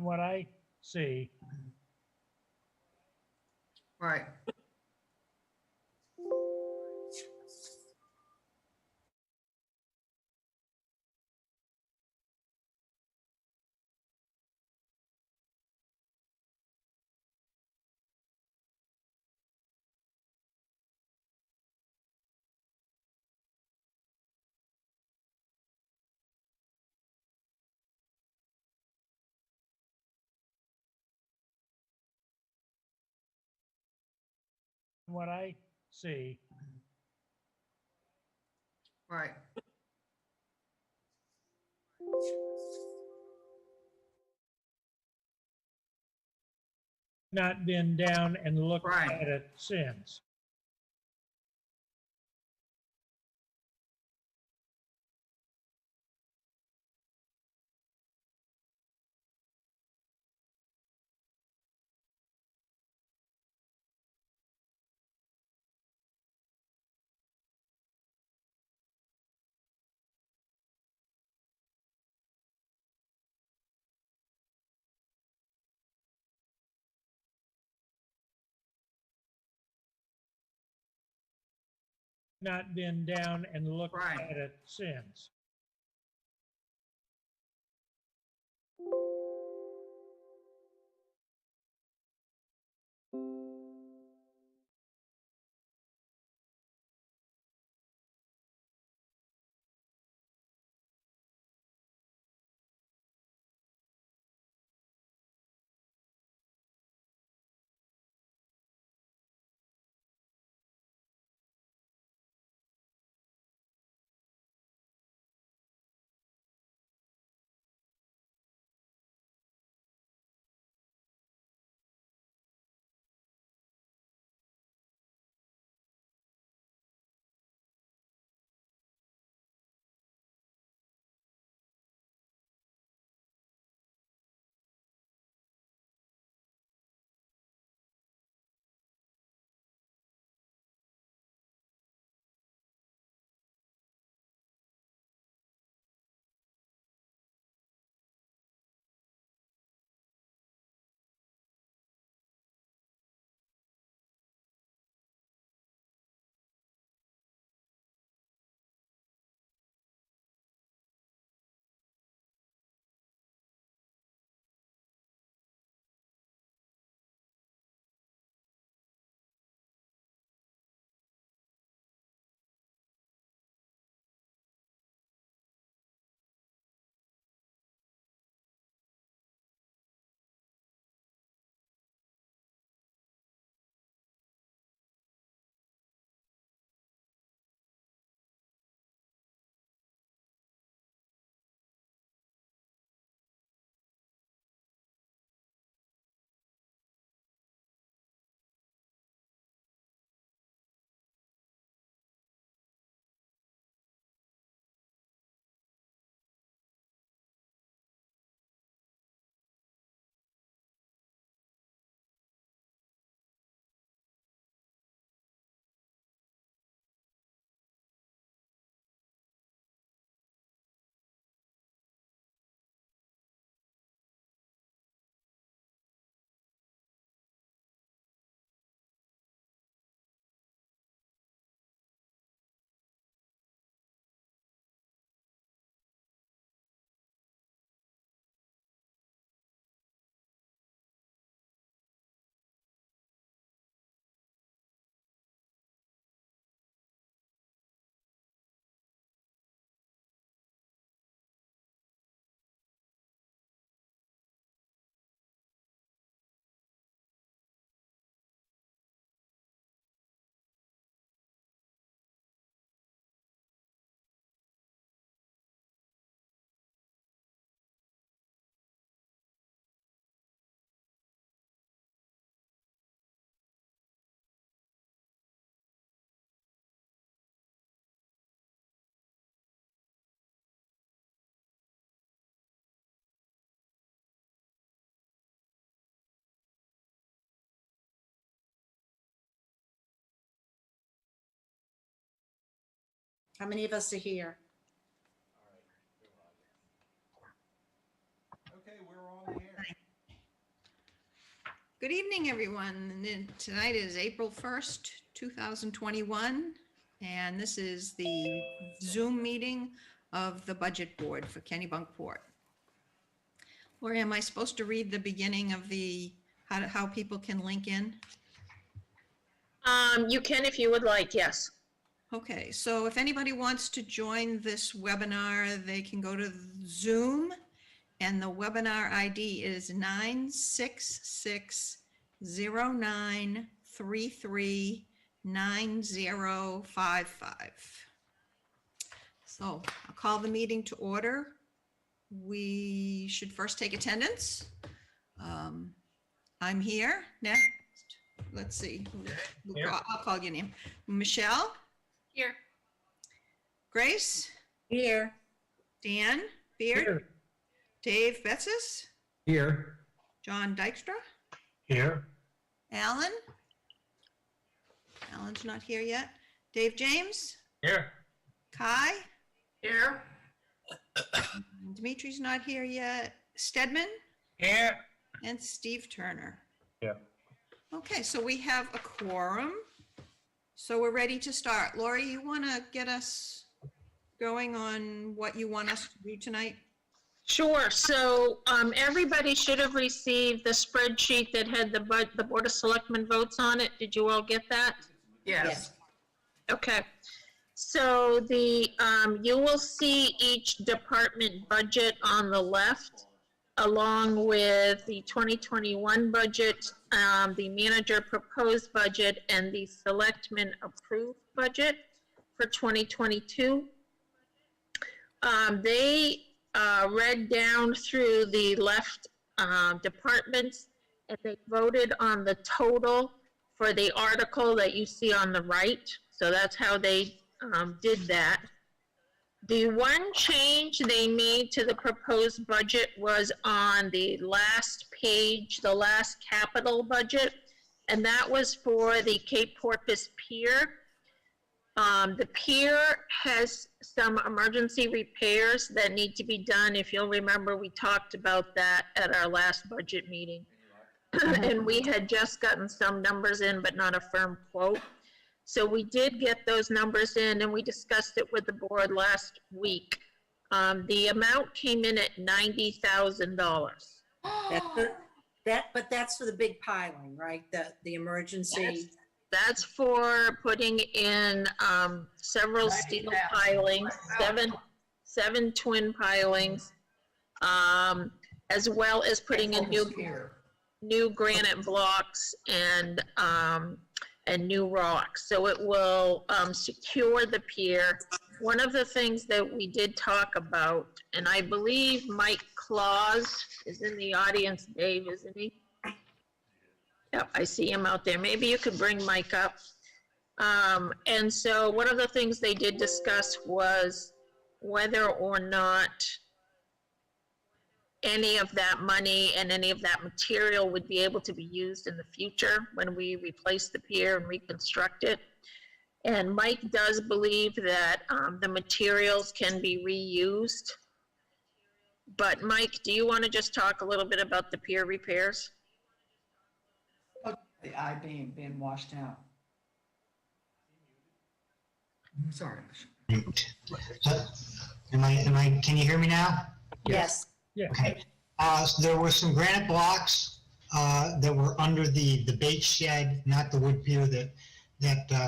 what I see. Right. What I see. Right. Not been down and looked Right. at it since. Not been down and looked Right. at it since. How many of us are here? Okay, we're on the air. Good evening, everyone. Tonight is April 1st, 2021, and this is the Zoom meeting of the Budget Board for Kennebunkport. Or am I supposed to read the beginning of the, how people can link in? You can if you would like, yes. Okay, so if anybody wants to join this webinar, they can go to Zoom, and the webinar ID is 96609339055. So I'll call the meeting to order. We should first take attendance. I'm here. Next, let's see. Here. I'll call your name. Michelle? Here. Grace? Here. Dan Beard? Here. Dave Betsis? Here. John Dykstra? Here. Alan? Alan's not here yet. Dave James? Here. Kai? Here. Dimitri's not here yet. Stedman? Here. And Steve Turner. Yeah. Okay, so we have a quorum. So we're ready to start. Lori, you want to get us going on what you want us to do tonight? Sure. So everybody should have received the spreadsheet that had the Board of Selectmen votes on it. Did you all get that? Yes. Okay. So you will see each department budget on the left, along with the 2021 budget, the manager proposed budget, and the selectmen approved budget for 2022. They read down through the left departments, and they voted on the total for the article that you see on the right. So that's how they did that. The one change they made to the proposed budget was on the last page, the last capital budget, and that was for the Cape Porpoise Pier. The pier has some emergency repairs that need to be done. If you'll remember, we talked about that at our last budget meeting. And we had just gotten some numbers in, but not a firm quote. So we did get those numbers in, and we discussed it with the board last week. The amount came in at $90,000. But that's for the big piling, right? The emergency. That's for putting in several steel pilings, seven twin pilings, as well as putting in new granite blocks and new rocks. So it will secure the pier. One of the things that we did talk about, and I believe Mike Claus is in the audience, Dave, isn't he? Yep, I see him out there. Maybe you could bring Mike up. And so one of the things they did discuss was whether or not any of that money and any of that material would be able to be used in the future when we replace the pier and reconstruct it. And Mike does believe that the materials can be reused. But Mike, do you want to just talk a little bit about the pier repairs? The eye being washed out. Sorry. Can you hear me now? Yes. Yeah. Okay. So there were some granite blocks that were under the bait shed, not the wood pier, that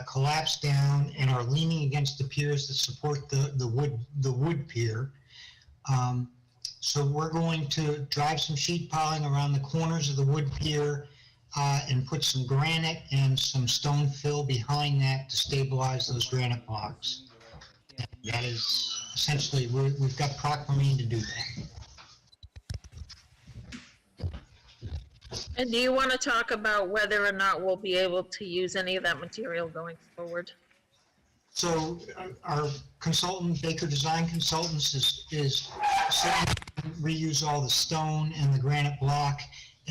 collapsed down and are leaning against the piers that support the wood pier. So we're going to drive some sheet piling around the corners of the wood pier and put some granite and some stone fill behind that to stabilize those granite blocks. And that is essentially, we've got Proclamine to do that. And do you want to talk about whether or not we'll be able to use any of that material going forward? So our consultant, Baker Design Consultants, is saying reuse all the stone and the granite block,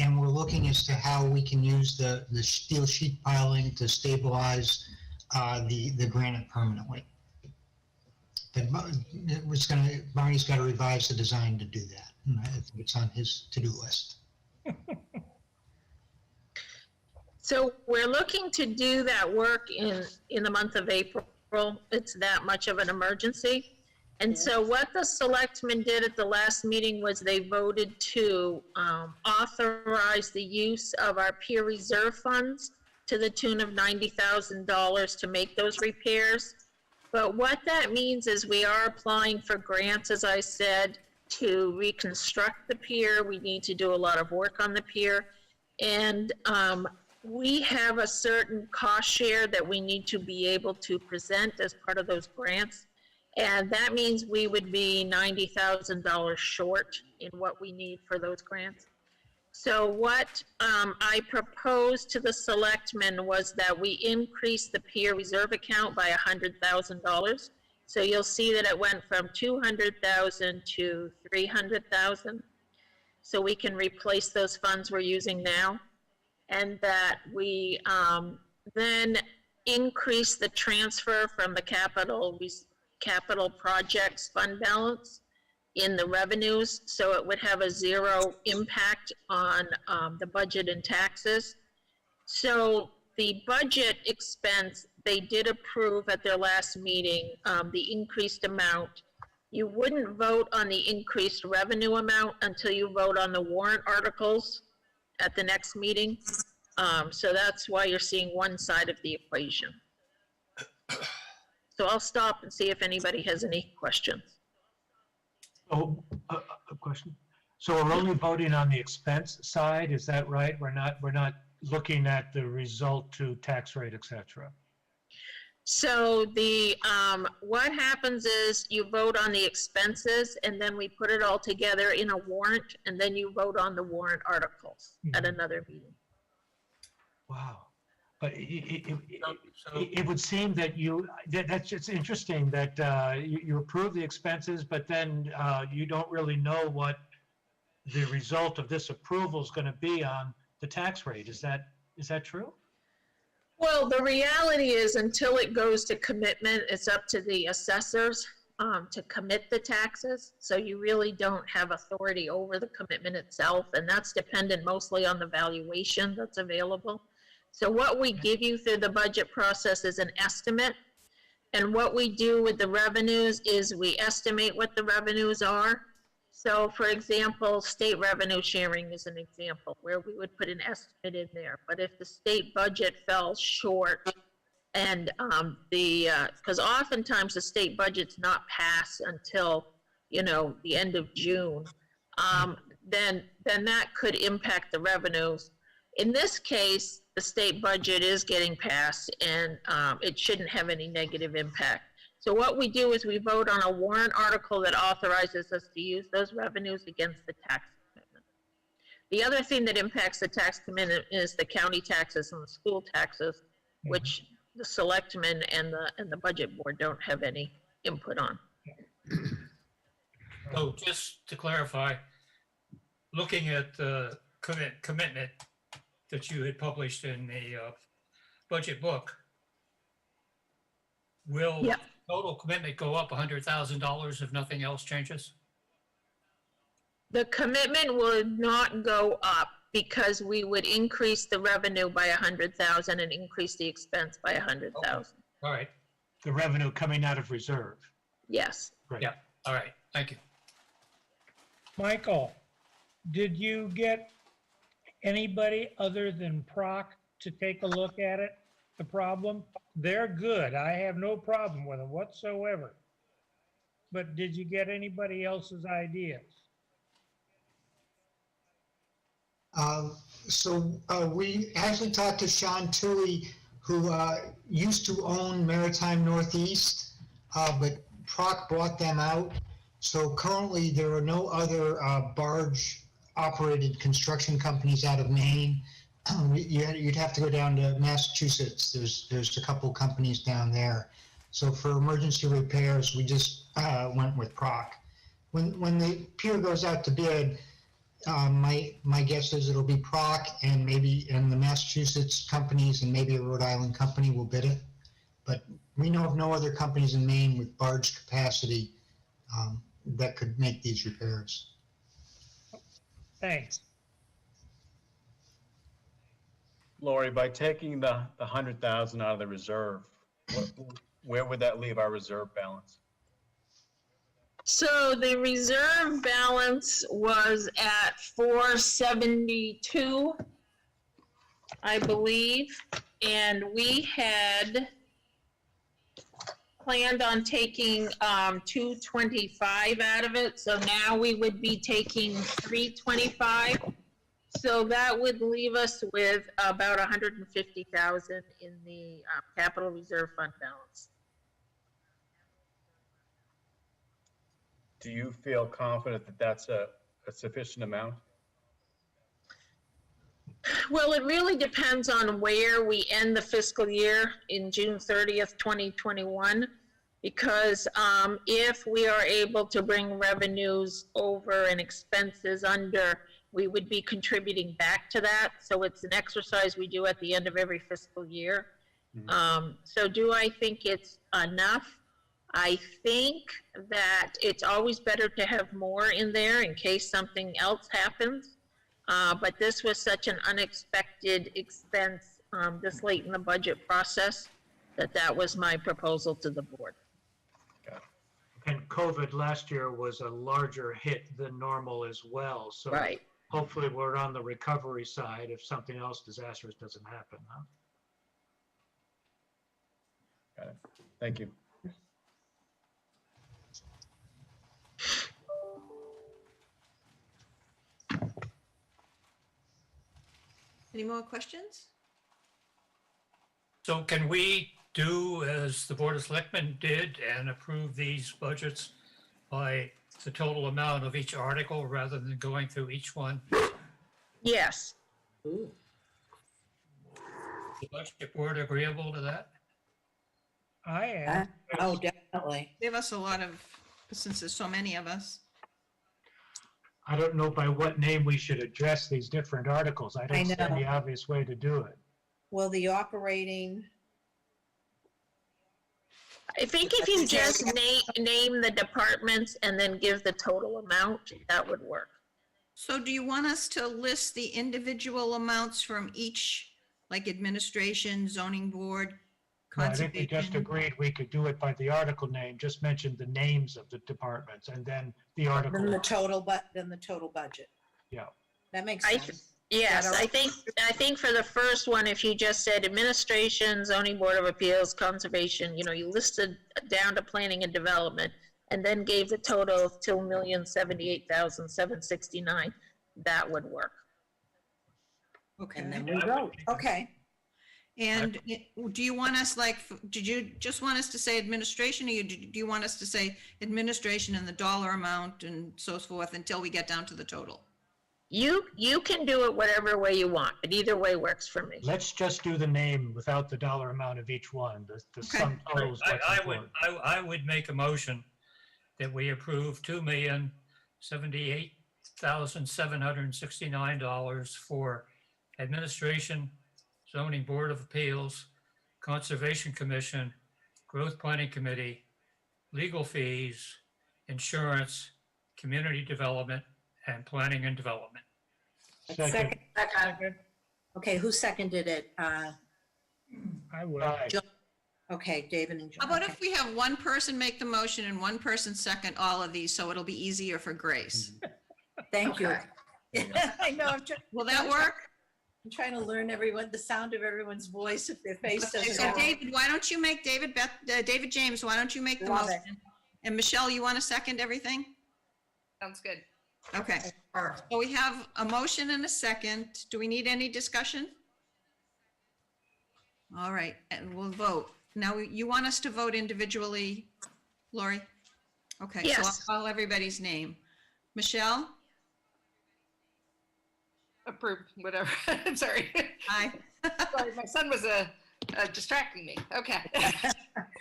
and we're looking as to how we can use the steel sheet piling to stabilize the granite permanently. But Barney's got to revise the design to do that. And I think it's on his to-do list. So we're looking to do that work in the month of April. It's that much of an emergency. And so what the selectmen did at the last meeting was they voted to authorize the use of our peer reserve funds to the tune of $90,000 to make those repairs. But what that means is we are applying for grants, as I said, to reconstruct the pier. We need to do a lot of work on the pier. And we have a certain cost share that we need to be able to present as part of those grants. And that means we would be $90,000 short in what we need for those grants. So what I proposed to the selectmen was that we increase the pier reserve account by $100,000. So you'll see that it went from 200,000 to 300,000. So we can replace those funds we're using now. And that we then increase the transfer from the capital projects fund balance in the revenues, so it would have a zero impact on the budget and taxes. So the budget expense, they did approve at their last meeting, the increased amount. You wouldn't vote on the increased revenue amount until you vote on the warrant articles at the next meeting. So that's why you're seeing one side of the equation. So I'll stop and see if anybody has any questions. Oh, a question. So we're only voting on the expense side, is that right? We're not looking at the result to tax rate, et cetera. So the, what happens is you vote on the expenses and then we put it all together in a warrant and then you vote on the warrant articles at another meeting. Wow. But it would seem that that's just interesting that you approve the expenses, but then you don't really know what the result of this approval is going to be on the tax rate. Is that true? Well, the reality is until it goes to commitment, it's up to the assessors to commit the taxes. So you really don't have authority over the commitment itself, and that's dependent mostly on the valuation that's available. So what we give you through the budget process is an estimate. And what we do with the revenues is we estimate what the revenues are. So for example, state revenue sharing is an example where we would put an estimate in there. But if the state budget fell short and because oftentimes the state budget's not passed until, the end of June, then that could impact the revenues. In this case, the state budget is getting passed and it shouldn't have any negative impact. So what we do is we vote on a warrant article that authorizes us to use those revenues against the tax commitment. The other thing that impacts the tax commitment is the county taxes and the school taxes, which the selectmen and the budget board don't have any input on. So just to clarify, looking at the commitment that you had published in the budget book, will Yep. total commitment go up $100,000 if nothing else changes? The commitment would not go up because we would increase the revenue by 100,000 and increase the expense by 100,000. All right, The revenue coming out of reserve. Yes. Right. yeah, all right, thank you. Michael, did you get anybody other than Proc to take a look at it, the problem? They're good. I have no problem with them whatsoever. But did you get anybody else's ideas? We actually talked to Sean Toohey, who used to own Maritime Northeast, but Proc bought them out. So currently there are no other barge-operated construction companies out of Maine. You'd have to go down to Massachusetts. There's a couple companies down there. So for emergency repairs, we just went with Proc. When the pier goes out to bid, my guess is it'll be Proc and the Massachusetts companies and maybe a Rhode Island company will bid it. But we know of no other companies in Maine with barge capacity that could make these repairs. Thanks. Lori, by taking the 100,000 out of the reserve, where would that leave our reserve balance? So the reserve balance was at 472, I believe, and we had planned on taking 225 out of it, so now we would be taking 325. So that would leave us with about 150,000 in the capital reserve fund balance. Do you feel confident that that's a sufficient amount? Well, it really depends on where we end the fiscal year in June 30th, 2021. Because if we are able to bring revenues over and expenses under, we would be contributing back to that. So it's an exercise we do at the end of every fiscal year. So do I think it's enough? I think that it's always better to have more in there in case something else happens. But this was such an unexpected expense this late in the budget process that was my proposal to the board. And COVID last year was a larger hit than normal as well. So Right. hopefully we're on the recovery side if something else disastrous doesn't happen. Huh? Got it. Thank you. Any more questions? So can we do as the Board of Selectmen did and approve these budgets by the total amount of each article rather than going through each one? Yes. Ooh. Is the budget board agreeable to that? I am. Oh, definitely. Give us a lot of, since there's so many of us. I don't know by what name we should address these different articles. I I don't see know. any obvious way to do it. Well, the operating, I think if you just name the departments and then give the total amount, that would work. So do you want us to list the individual amounts from each, like administration, zoning board, No, I think we just conservation? agreed we could do it by the article name, just mention the names of the departments and then the then article. the total, then the total budget. Yeah. That makes I sense. Yes, That I think for the first one, if you just said administration, zoning board of appeals, conservation, you listed down to planning and development, and then gave the total of $2,078,769, that would work. And then Okay. we wrote, okay. And do you want us did you just want us to say administration, or do you want us to say administration and the dollar amount and so forth until we get down to the total? You can do it whatever way you want, but either way works for me. Let's just do the name without the dollar amount of each one. The sum total is what's important. I would make a motion that we approve $2,078,769 for administration, zoning board of appeals, conservation commission, growth planning committee, legal fees, insurance, community development, and planning and development. Second. Second. Okay, who seconded it? I would. Aye. Okay, David and John. How about Okay. if we have one person make the motion and one person second all of these, so it'll be easier for Grace? Thank you. Okay. I know, Will that work? I'm trying to learn the sound of everyone's voice if their face Okay, doesn't. so have- David, why don't you make David James, why don't you make the Love it. motion? And Michelle, you want to second everything? Sounds good. Okay, so we have a motion and a second. Do we need any discussion? All right, and we'll vote. Now, you want us to vote individually, Lori? Okay, so I'll Yes. call everybody's name. Michelle? Approved, whatever. I'm sorry. Aye. Sorry, my son was distracting me. Okay.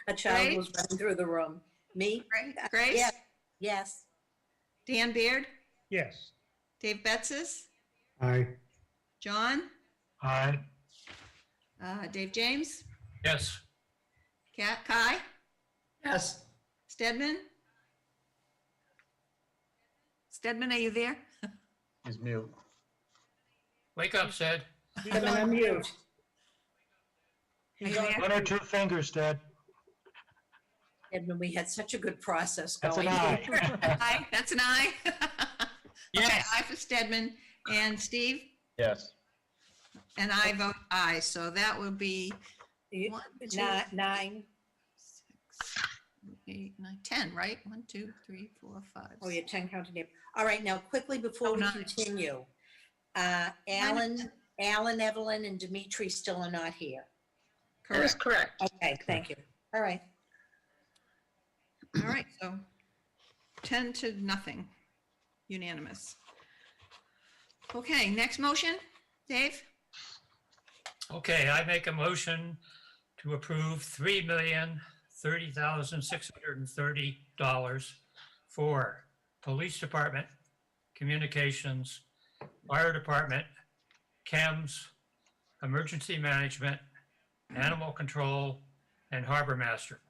A child Right? was running through the room. Me? Grace? Yes. Yes. Dan Beard? Yes. Dave Betsis? Aye. John? Aye. Dave James? Yes, Kai? Yes. Stedman? Stedman, are you there? He's mute. wake up, Sid. He's I'm on on mute. He's Are you on- there? One or two fingers, Ted. Edmund, we had such a good process That's an going. aye. Aye, that's an aye. Okay, Yes. aye for Stedman. And Steve? Yes. And I vote aye, so that would be You- 1, 2, Nine, 6, 8, 9, 10, right? 1, 2, 3, 4, 5. oh, you're 10 counting name. All right, now quickly before Oh, we 9. continue. Alan, Evelyn, and Dimitri still are not here. That is Correct. correct. Okay, thank you. All right. All right, so 10 to nothing, unanimous. Okay, next motion, Dave? Okay, I make a motion to approve $3,030,630 for police department, communications, fire department, chems, emergency management, animal control, and harbor master.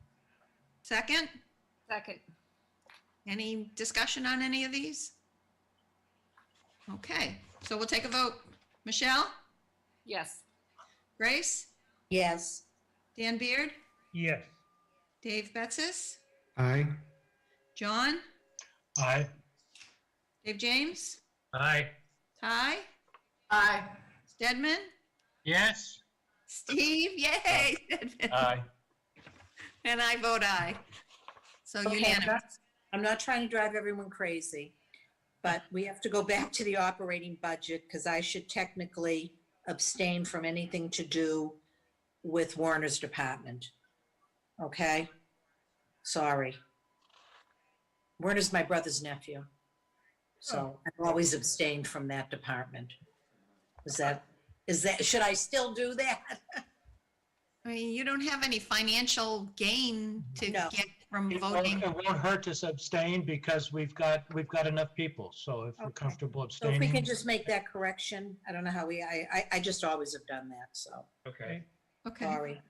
Second? Second. Any discussion on any of these? Okay, so we'll take a vote. Michelle? Yes. Grace? Yes. Dan Beard? Yes. Dave Betsis? Aye. John? Aye. Dave James? Aye. Ty? Aye. Stedman? Yes. Steve? Yay! Stedman. Aye. And I vote aye. So Okay, unanimous. I'm not trying to drive everyone crazy, but we have to go back to the operating budget because I should technically abstain from anything to do with Warner's department. Okay? Sorry. Werner's my brother's nephew. So I've always abstained from that department. Is that, should I still do that? I mean, you don't have any financial gain to No. get from It voting. won't hurt to abstain because we've got enough people. So if you're Okay. comfortable So if we can abstaining. just make that correction, I don't know how I just always have done that, so, Okay. Okay, sorry.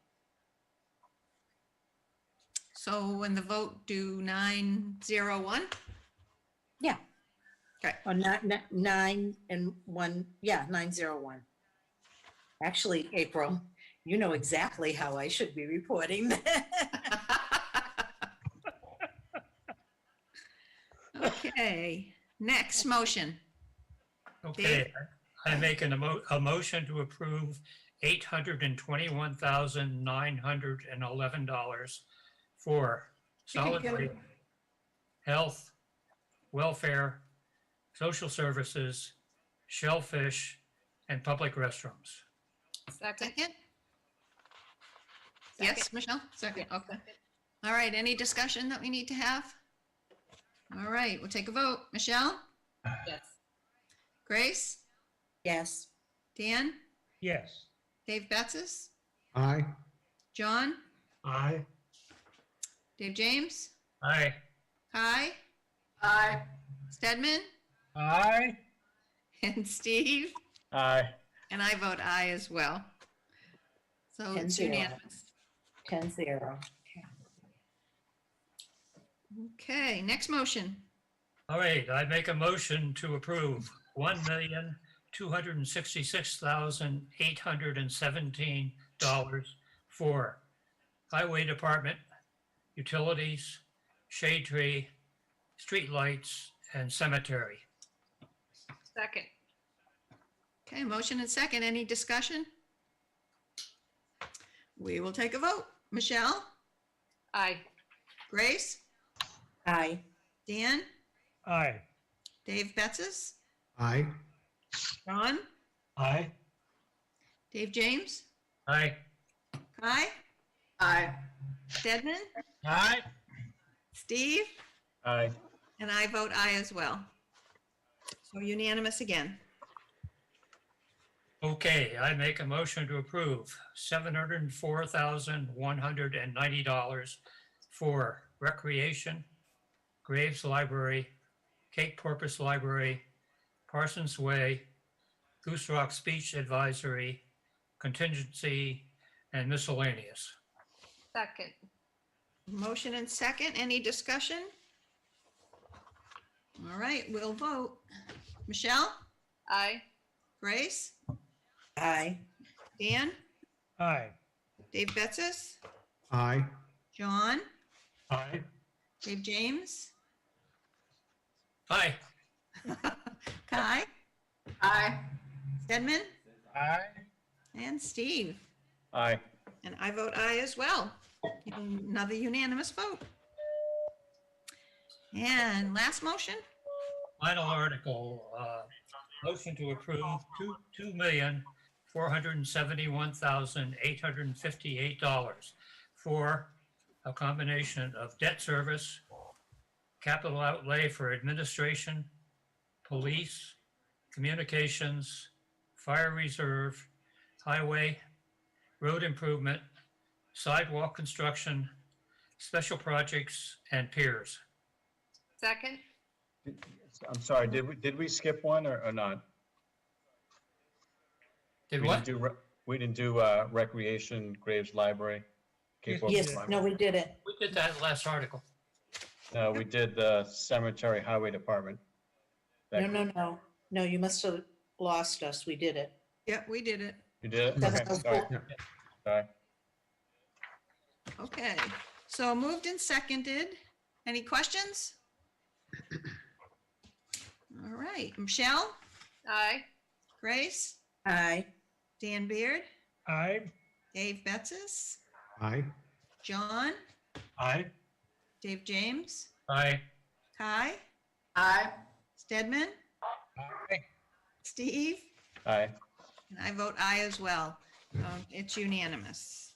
so when the vote do 901? Yeah. Okay. Or 9 and 1, yeah, 901. Actually, April, you know exactly how I should be reporting. Okay, next motion. Okay, I make a motion to approve $821,911 for solid waste, health, welfare, social services, shellfish, and public restrooms. Second. Second? Yes, Michelle? Second, okay. All right, any discussion that we need to have? All right, we'll take a vote. Michelle? Yes. Grace? Yes. Dan? Yes. Dave Betsis? Aye. John? Aye. Dave James? Aye. Kai? Aye. Stedman? Aye. And Steve? Aye. And I vote aye as well. So it's 10-0. unanimous. 10-0. Okay, next motion. All right, I make a motion to approve $1,266,817 for highway department, utilities, shade tree, streetlights, and cemetery. Second. Okay, motion and second. Any discussion? We will take a vote. Michelle? Aye. Grace? Aye. Dan? Aye. Dave Betsis? Aye. Ron? Aye. Dave James? Aye. Kai? Aye. Stedman? Aye. Steve? Aye. And I vote aye as well. So unanimous again. Okay, I make a motion to approve $704,190 for recreation, Graves Library, Cape Porpoise Library, Parsons Way, Goose Rock Speech Advisory, contingency, and miscellaneous. Second. Motion and second. Any discussion? All right, we'll vote. Michelle? Aye. Grace? Aye. Dan? Aye. Dave Betsis, Aye. John, Aye. Dave James, Aye. Kai, Aye. Stedman, Aye. and Steve. Aye. And I vote aye as well. Another unanimous vote. And last motion? Final article, motion to approve $2,471,858 for a combination of debt service, capital outlay for administration, police, communications, fire reserve, highway, road improvement, sidewalk construction, special projects, and piers. Second? I'm sorry, did we skip one or not? Did We what? didn't do recreation, Graves Library. Cape Oak Yes, Library. no, we did it. We did that last article. No, we did the cemetery highway department. No, you must have lost us. We did it. Yep, we did it. You did it? That's Okay, so sorry. cool. Sorry. Okay, so moved and seconded. Any questions? All right, Michelle, Aye. Grace, Aye. Dan Beard, Aye. Dave Betsis, Aye. John, Aye. Dave James, Aye. Kai, Aye. Stedman, Aye. Steve, Aye. and I vote aye as well. It's unanimous.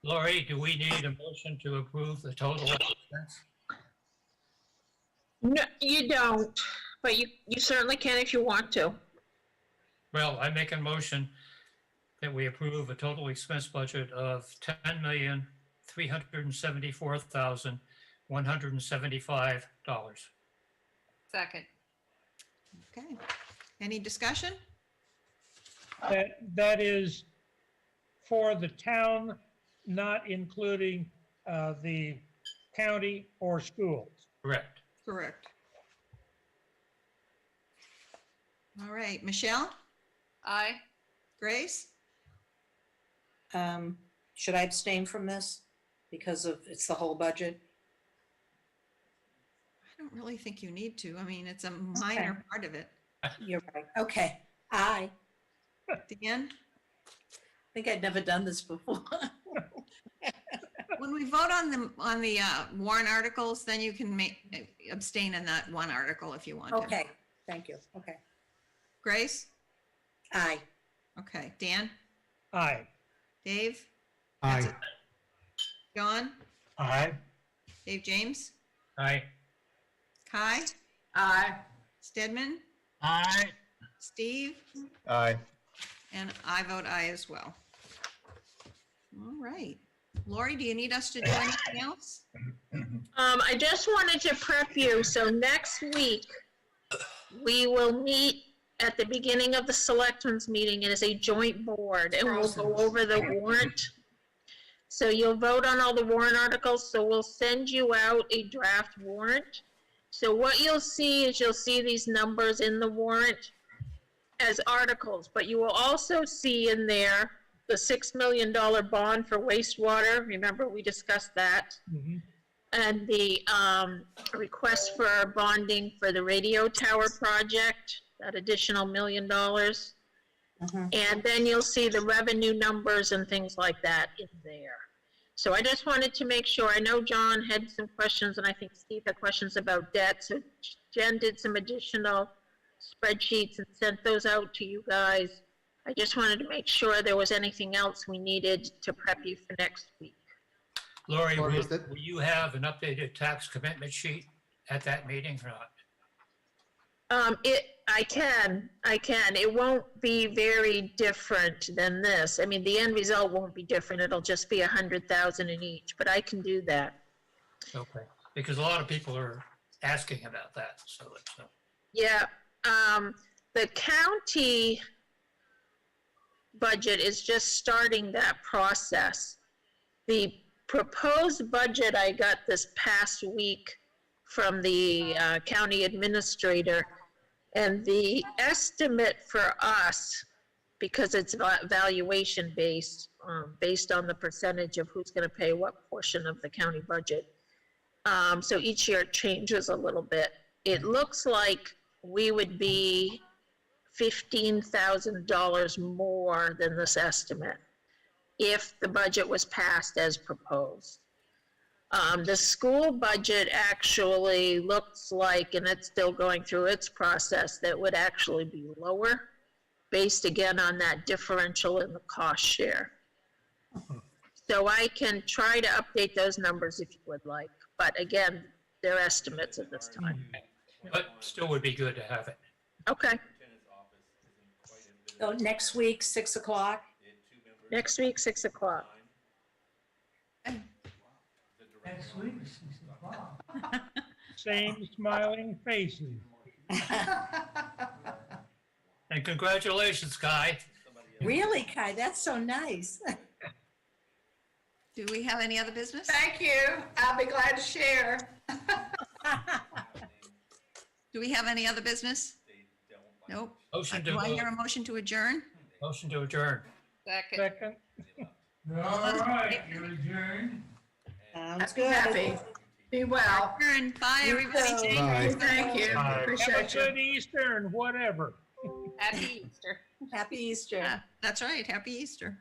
Lori, do we need a motion to approve the total expense? No, you don't, but you certainly can if you want to. Well, I make a motion that we approve a total expense budget of $10,374,175. Second. Okay, any discussion? That is for the town, not including the county or schools. Correct. Correct. All right, Michelle, Aye. Grace, Should I abstain from this because it's the whole budget? I don't really think you need to. I mean, it's a minor part of it. You're right. Okay. Aye. Dan, I think I'd never done this before. when we vote on the warrant articles, then you can abstain in that one article if you want to. Okay, thank you. Okay. Grace? Aye. Okay, Dan, Aye. Dave, Aye. John, Aye. Dave James, Aye. Kai, Aye. Stedman, Aye. Steve, Aye. and I vote aye as well. All right. Lori, do you need us to do anything else? I just wanted to prep you, so next week, we will meet at the beginning of the selectmen's meeting as a joint board, and we'll go over the warrant. So you'll vote on all the warrant articles, so we'll send you out a draft warrant. So what you'll see is you'll see these numbers in the warrant as articles, but you will also see in there the $6 million bond for wastewater. Remember, we discussed that. Mhm. And the request for bonding for the radio tower project, that additional $1 million. Mhm. And then you'll see the revenue numbers and things like that in there. So I just wanted to make sure, I know John had some questions, and I think Steve had questions about debt, so Jen did some additional spreadsheets and sent those out to you guys. I just wanted to make sure there was anything else we needed to prep you for next week. Lori, Lori, will is that- will you have an updated tax commitment sheet at that meeting or not? I can. It won't be very different than this. I mean, the end result won't be different. It'll just be 100,000 in each, but I can do that. Okay, because a lot of people are asking about that, so it's, Yeah, the county budget is just starting that process. The proposed budget I got this past week from the county administrator, and the estimate for us, because it's valuation based, based on the percentage of who's going to pay what portion of the county budget. So each year it changes a little bit. It looks like we would be $15,000 more than this estimate if the budget was passed as proposed. The school budget actually looks like, and it's still going through its process, that would actually be lower, based again on that differential in the cost share. So I can try to update those numbers if you would like, but again, they're estimates at this time. But still would be good to have it. Okay, So next week, 6 o'clock. next week, 6 o'clock. Next week, 6 o'clock. Same smiling faces. And congratulations, Guy. Really, Kai, that's so nice. Do we have any other business? Thank you. I'll be glad to share. Do we have any other business? Nope. Motion Do I hear to, a motion to adjourn? motion to adjourn. Second. Second, All right, you're adjourned. Sounds Be good. happy. Be well. Adjourn. Bye, You everybody. too. Take Bye. care. Thank you. Bye. have a Appreciate you. good Easter and whatever. Happy Easter. Happy Easter. Yeah, that's right. Happy Easter.